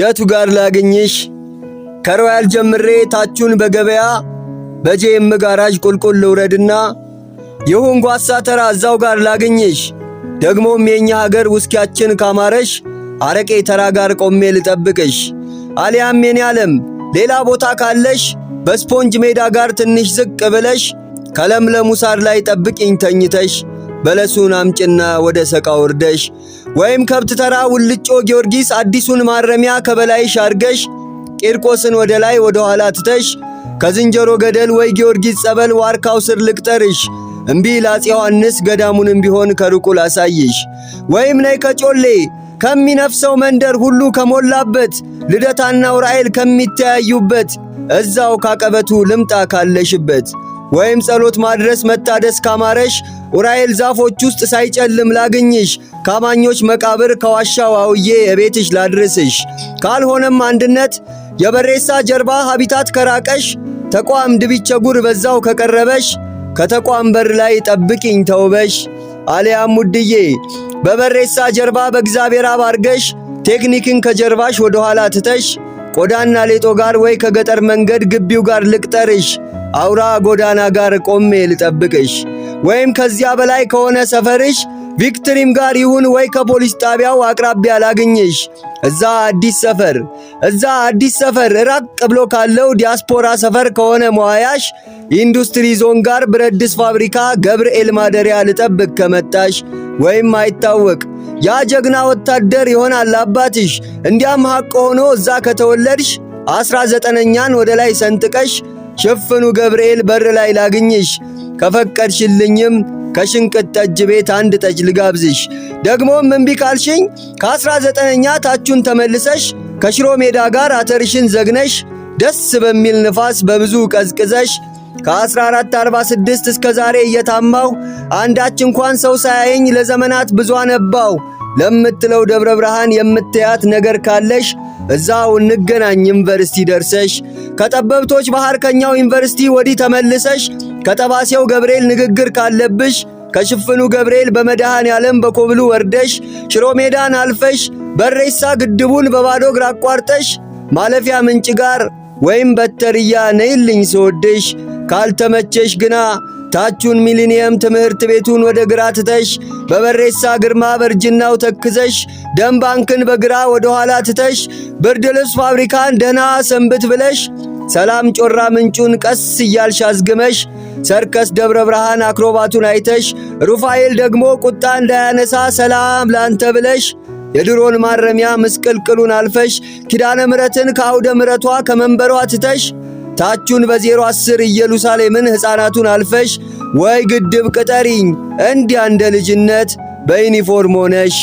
የቱ ጋር ላግኝሽ? ከሮያል ጀምሬ ታቹን በገበያ በጄም ጋራዥ ቁልቁል ልውረድና ይሁን ጓሳ ተራ እዛው ጋር ላግኝሽ። ደግሞም የኛ ሀገር ውስኪያችን ካማረሽ አረቄ ተራ ጋር ቆሜ ልጠብቅሽ። አሊያም የኔ ዓለም ሌላ ቦታ ካለሽ በስፖንጅ ሜዳ ጋር ትንሽ ዝቅ ብለሽ ከለምለሙ ሳር ላይ ጠብቂኝ ተኝተሽ። በለሱን አምጭና ወደ ሰቃ ወርደሽ ወይም ከብት ተራ ውልጮ ጊዮርጊስ አዲሱን ማረሚያ ከበላይሽ አርገሽ ቂርቆስን ወደ ላይ ወደ ኋላ ትተሽ ከዝንጀሮ ገደል ወይ ጊዮርጊስ ጸበል ዋርካው ስር ልቅጠርሽ። እምቢ ለአፄ ዮሐንስ ገዳሙንም ቢሆን ከሩቁ ላሳይሽ። ወይም ነይ ከጮሌ ከሚነፍሰው መንደር ሁሉ ከሞላበት ልደታና ዑራኤል ከሚተያዩበት እዛው ካቀበቱ ልምጣ ካለሽበት። ወይም ጸሎት ማድረስ መታደስ ካማረሽ ዑራኤል ዛፎች ውስጥ ሳይጨልም ላግኝሽ። ካማኞች መቃብር ከዋሻው አውዬ የቤትሽ ላድርስሽ። ካልሆነም አንድነት የበሬሳ ጀርባ ሀቢታት ከራቀሽ ተቋም ድቢቸጉር በዛው ከቀረበሽ ከተቋም በር ላይ ጠብቂኝ ተውበሽ። አሊያም ውድዬ በበሬሳ ጀርባ በእግዚአብሔር አብ አርገሽ ቴክኒክን ከጀርባሽ ወደ ኋላ ትተሽ ቆዳና ሌጦ ጋር ወይ ከገጠር መንገድ ግቢው ጋር ልቅጠርሽ። አውራ ጎዳና ጋር ቆሜ ልጠብቅሽ። ወይም ከዚያ በላይ ከሆነ ሰፈርሽ ቪክትሪም ጋር ይሁን ወይ ከፖሊስ ጣቢያው አቅራቢያ ላግኝሽ። እዛ አዲስ ሰፈር ራቅ ብሎ ካለው ዲያስፖራ ሰፈር ከሆነ መዋያሽ ኢንዱስትሪ ዞን ጋር ብረድስ ፋብሪካ ገብርኤል ማደሪያ ልጠብቅ ከመጣሽ። ወይም አይታወቅ ያ ጀግና ወታደር ይሆናል አባትሽ። እንዲያም ሐቅ ሆኖ እዛ ከተወለድሽ 19ኛን ወደ ላይ ሰንጥቀሽ ሽፍኑ ገብርኤል በር ላይ ላግኝሽ። ከፈቀድሽልኝም ከሽንቅጥ ጠጅ ቤት አንድ ጠጅ ልጋብዝሽ። ደግሞም እምቢ ካልሽኝ ከ19ኛ ታቹን ተመልሰሽ ከሽሮ ሜዳ ጋር አተርሽን ዘግነሽ ደስ በሚል ንፋስ በብዙ ቀዝቅዘሽ ከ1446 እስከ ዛሬ እየታማሁ አንዳች እንኳን ሰው ሳያየኝ ለዘመናት ብዙ አነባው ለምትለው ደብረ ብርሃን የምትያት ነገር ካለሽ እዛው እንገናኝ ዩኒቨርሲቲ ደርሰሽ። ከጠበብቶች ባህር ከኛው ዩኒቨርሲቲ ወዲህ ተመልሰሽ ከጠባሴው ገብርኤል ንግግር ካለብሽ ከሽፍኑ ገብርኤል በመድኃኔ ዓለም በኮብሉ ወርደሽ ሽሮ ሜዳን አልፈሽ በሬሳ ግድቡን በባዶ እግር አቋርጠሽ ማለፊያ ምንጭ ጋር ወይም በተርያ ነይልኝ ስወድሽ። ካልተመቸሽ ግና ታቹን ሚሊኒየም ትምህርት ቤቱን ወደ ግራ ትተሽ በበሬሳ ግርማ በርጅናው ተክዘሽ ደም ባንክን በግራ ወደ ኋላ ትተሽ ብርድ ልብስ ፋብሪካን ደህና ሰንብት ብለሽ ሰላም ጮራ ምንጩን ቀስ እያልሽ አዝግመሽ ሰርከስ ደብረ ብርሃን አክሮባቱን አይተሽ ሩፋኤል ደግሞ ቁጣ እንዳያነሳ ሰላም ላንተ ብለሽ የድሮን ማረሚያ ምስቅልቅሉን አልፈሽ ኪዳነ ምሕረትን ከአውደ ምሕረቷ ከመንበሯ ትተሽ ታቹን በ010 ኢየሩሳሌምን ሕፃናቱን አልፈሽ ወይ ግድብ ቅጠሪኝ እንዲያ እንደ ልጅነት በዩኒፎርም ሆነሽ።